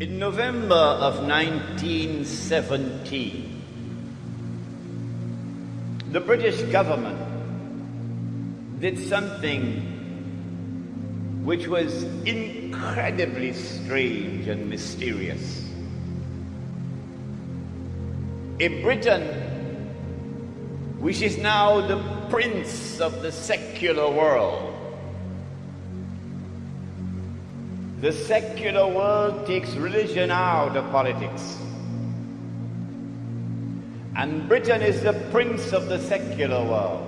In November of 1917, the British government did something which was incredibly strange and mysterious. A Britain which is now the prince of the secular world. The secular world takes religion out of politics. And Britain is the prince of the secular world.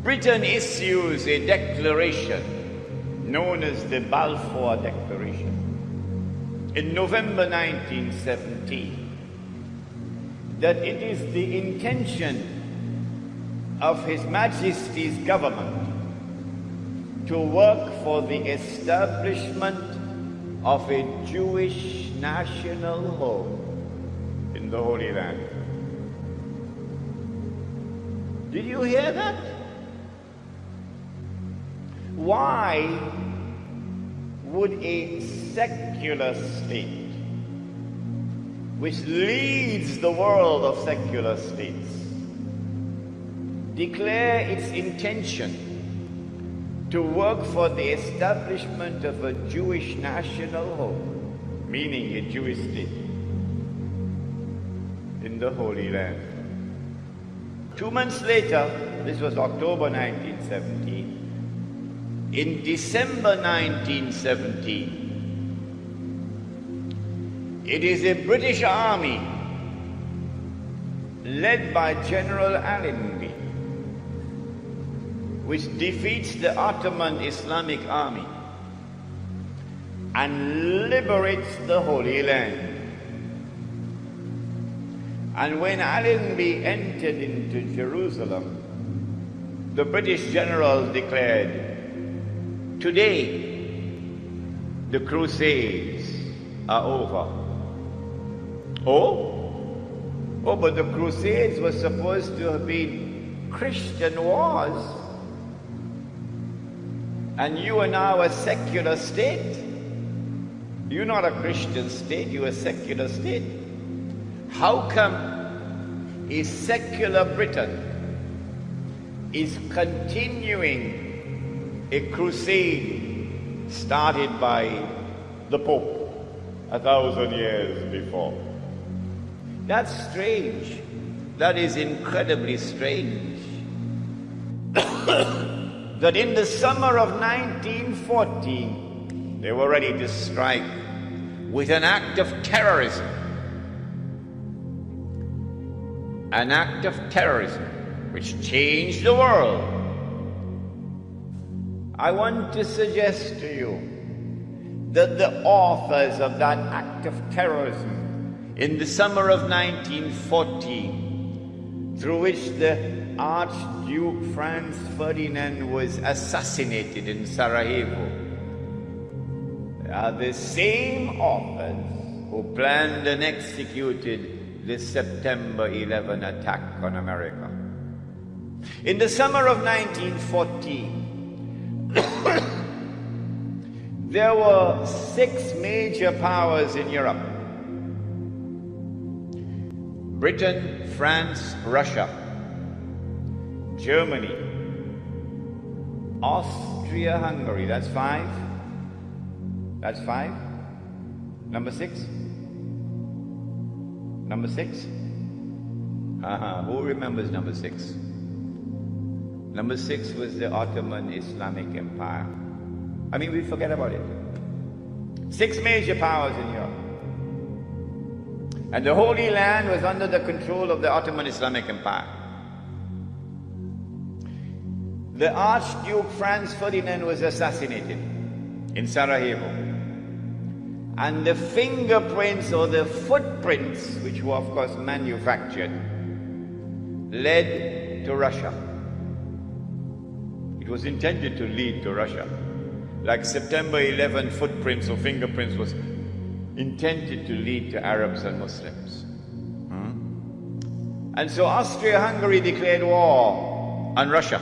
Britain issues a declaration known as the Balfour Declaration in November 1917 that it is the intention of His Majesty's government to work for the establishment of a Jewish national home in the Holy Land. Did you hear that? Why would a secular state, which leads the world of secular states, declare its intention to work for the establishment of a Jewish national home, meaning a Jewish state, in the Holy Land? 2 months later, this was October 1917, in December 1917, it is a British army led by General Allenby which defeats the Ottoman Islamic army and liberates the Holy Land. And when Allenby entered into Jerusalem, the British general declared, "Today, the Crusades are over." Oh, but the Crusades were supposed to have been Christian wars. And you are now a secular state. You're not a Christian state, you're a secular state. How come a secular Britain is continuing a crusade started by the Pope 1,000 years before? That's strange. That is incredibly strange. That in the summer of 1914, they were ready to strike with an act of terrorism. An act of terrorism which changed the world. I want to suggest to you that the authors of that act of terrorism in the summer of 1914, through which the Archduke Franz Ferdinand was assassinated in Sarajevo, are the same authors who planned and executed the September 11 attack on America. In the summer of 1914, there were 6 major powers in Europe: Britain, France, Russia, Germany, Austria-Hungary. That's 5. That's 5. Number 6? Number 6? Who remembers number 6? Number 6 was the Ottoman Islamic Empire. I mean, we forget about it. 6 major powers in Europe. And the Holy Land was under the control of the Ottoman Islamic Empire. The Archduke Franz Ferdinand was assassinated in Sarajevo. And the fingerprints or the footprints, which were of course manufactured, led to Russia. It was intended to lead to Russia. Like September 11 footprints or fingerprints was intended to lead to Arabs and Muslims. And so Austria-Hungary declared war on Russia.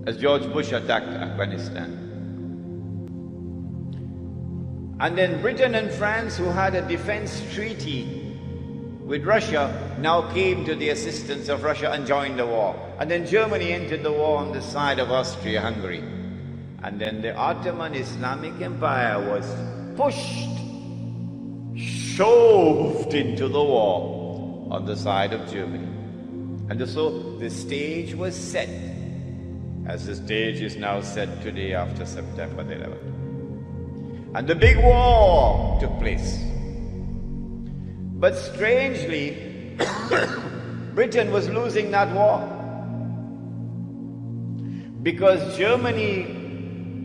as George Bush attacked Afghanistan. And then Britain and France, who had a defense treaty with Russia, now came to the assistance of Russia and joined the war. And then Germany entered the war on the side of Austria-Hungary. And then the Ottoman Islamic Empire was pushed, shoved into the war on the side of Germany. And so the stage was set, as the stage is now set today after September the 11th. And the big war took place. But strangely, Britain was losing that war, because Germany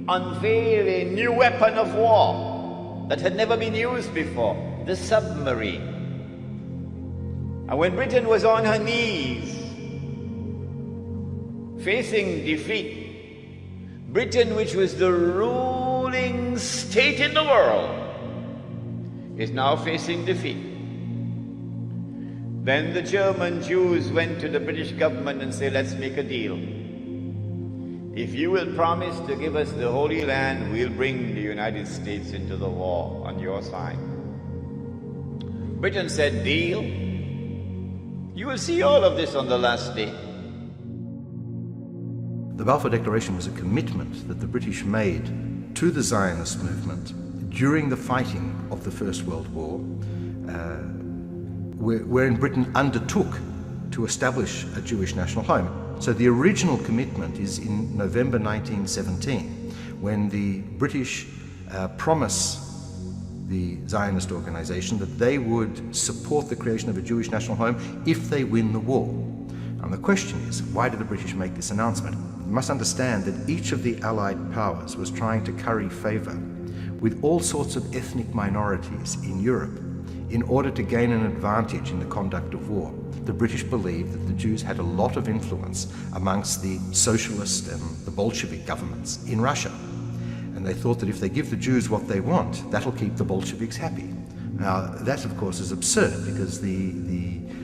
unveiled a new weapon of war that had never been used before, the submarine. And when Britain was on her knees, facing defeat, Britain, which was the ruling state in the world, is now facing defeat. Then the German Jews went to the British government and said, let's make a deal. If you will promise to give us the Holy Land, we'll bring the United States into the war on your side. Britain said, deal. You will see all of this on the last day. The Balfour Declaration was a commitment that the British made to the Zionist movement during the fighting of the First World War, wherein Britain undertook to establish a Jewish national home. So the original commitment is in November 1917, when the British promise the Zionist organization that they would support the creation of a Jewish national home if they win the war. And the question is, why did the British make this announcement? You must understand that each of the Allied powers was trying to curry favor with all sorts of ethnic minorities in Europe in order to gain an advantage in the conduct of war. The British believed that the Jews had a lot of influence amongst the socialist and the Bolshevik governments in Russia. And they thought that if they give the Jews what they want, that'll keep the Bolsheviks happy. Now, that of course is absurd, because the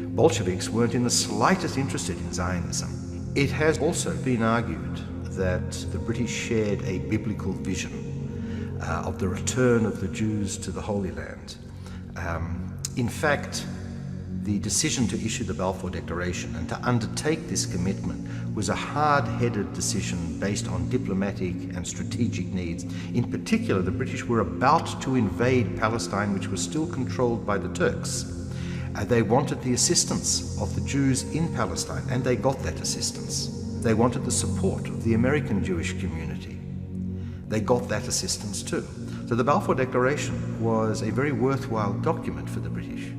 Bolsheviks weren't in the slightest interested in Zionism. It has also been argued that the British shared a biblical vision of the return of the Jews to the Holy Land. In fact, the decision to issue the Balfour Declaration and to undertake this commitment was a hard-headed decision based on diplomatic and strategic needs. In particular, the British were about to invade Palestine, which was still controlled by the Turks. They wanted the assistance of the Jews in Palestine, and they got that assistance. They wanted the support of the American Jewish community. They got that assistance too. So the Balfour Declaration was a very worthwhile document for the British.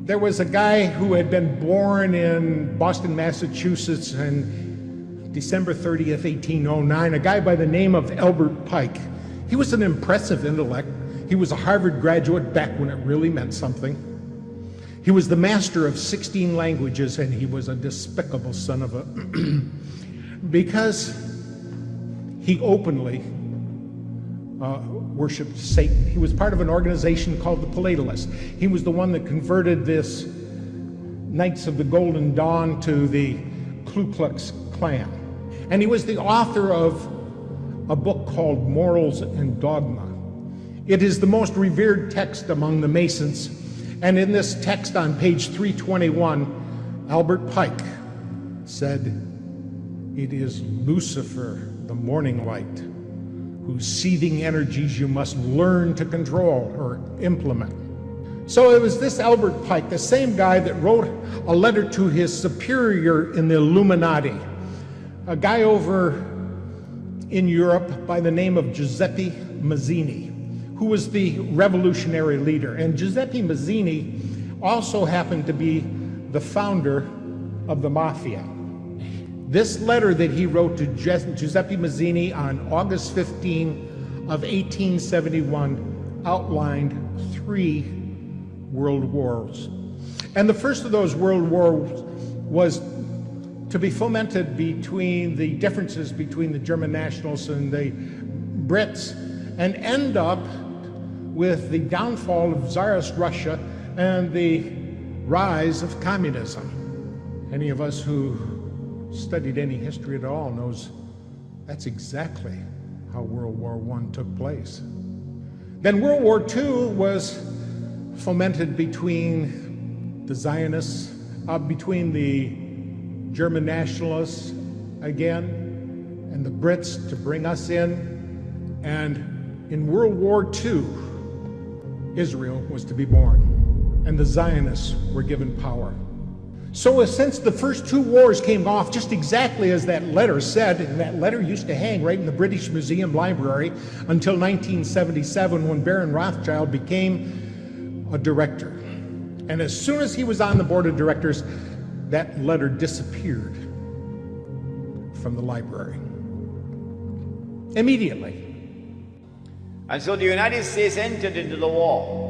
There was a guy who had been born in Boston, Massachusetts on December 30th, 1809, a guy by the name of Albert Pike. He was an impressive intellect. He was a Harvard graduate back when it really meant something. He was the master of 16 languages, and he was a despicable son of a because he openly worshipped Satan. He was part of an organization called the Palatalists. He was the one that converted this Knights of the Golden Dawn to the Ku Klux Klan. And he was the author of a book called Morals and Dogma. It is the most revered text among the Masons. And in this text on page 321, Albert Pike said, "It is Lucifer, the morning light, whose seething energies you must learn to control or implement." So it was this Albert Pike, the same guy that wrote a letter to his superior in the Illuminati, a guy over in Europe by the name of Giuseppe Mazzini, who was the revolutionary leader. And Giuseppe Mazzini also happened to be the founder of the Mafia. This letter that he wrote to Giuseppe Mazzini on August 15 of 1871 outlined 3 world wars. And the first of those world wars was to be fomented between the differences between the German nationals and the Brits, and end up with the downfall of Tsarist Russia and the rise of communism. Any of us who studied any history at all knows That's exactly how World War I took place. Then World War II was fomented between the Zionists, between the German nationalists again, and the Brits to bring us in. And in World War II, Israel was to be born, and the Zionists were given power. So since the first two wars came off just exactly as that letter said, and that letter used to hang right in the British Museum library until 1977 when Baron Rothschild became a director. And as soon as he was on the board of directors, that letter disappeared from the library. Immediately. And so the United States entered into the war.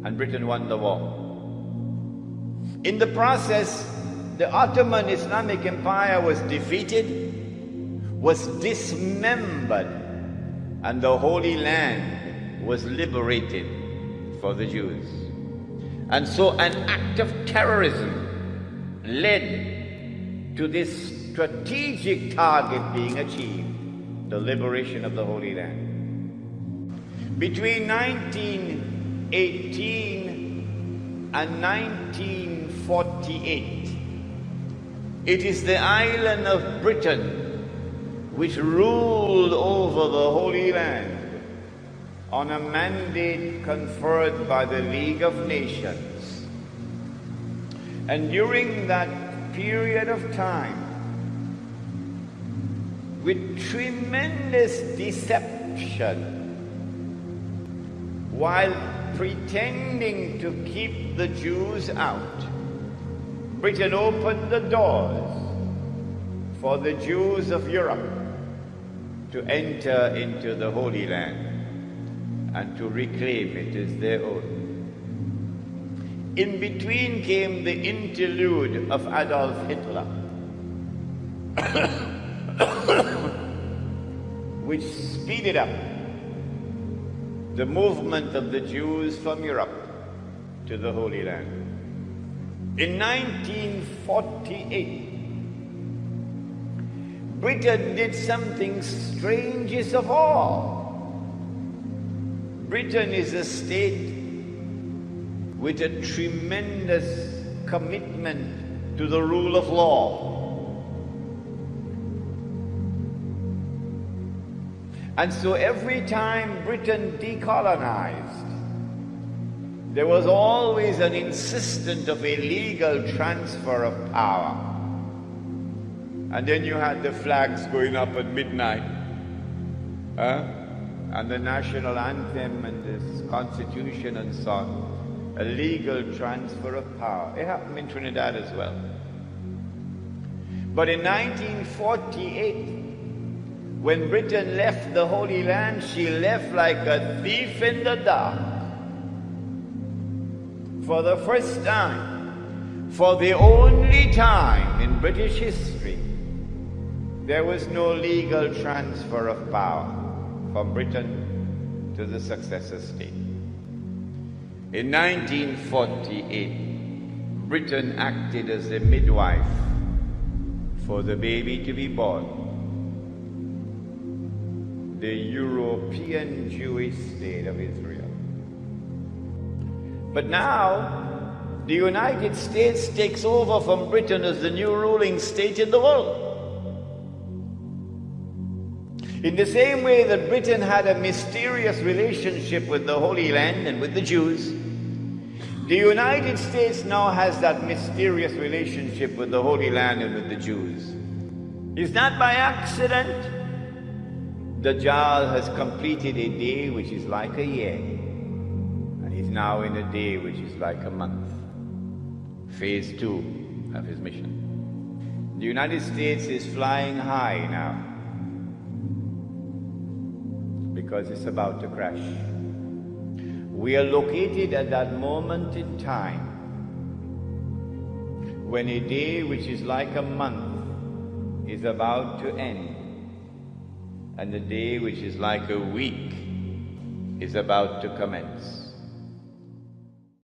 And Britain won the war. In the process, the Ottoman Islamic Empire was defeated, was dismembered, and the Holy Land was liberated for the Jews. And so an act of terrorism led to this strategic target being achieved, the liberation of the Holy Land. Between 1918 and 1948, it is the island of Britain which ruled over the Holy Land on a mandate conferred by the League of Nations. And during that period of time, with tremendous deception, while pretending to keep the Jews out, Britain opened the doors for the Jews of Europe to enter into the Holy Land and to reclaim it as their own. In between came the interlude of Adolf Hitler, which speeded up the movement of the Jews from Europe to the Holy Land. In 1948, Britain did something strangest of all. Britain is a state with a tremendous commitment to the rule of law. And so every time Britain decolonized, there was always an insistence of a legal transfer of power. And then you had the flags going up at midnight, and the national anthem and the Constitution and so on. A legal transfer of power. It happened in Trinidad as well. But in 1948, when Britain left the Holy Land, she left like a thief in the dark. For the first time, for the only time in British history, there was no legal transfer of power from Britain to the successor state. In 1948, Britain acted as a midwife for the baby to be born, the European Jewish state of Israel. But now, the United States takes over from Britain as the new ruling state in the world. In the same way that Britain had a mysterious relationship with the Holy Land and with the Jews, the United States now has that mysterious relationship with the Holy Land and with the Jews. It's not by accident. Dajjal has completed a day which is like a year, and he's now in a day which is like a month. Phase 2 of his mission. The United States is flying high now because it's about to crash. We are located at that moment in time when a day which is like a month is about to end, and the day which is like a week is about to commence.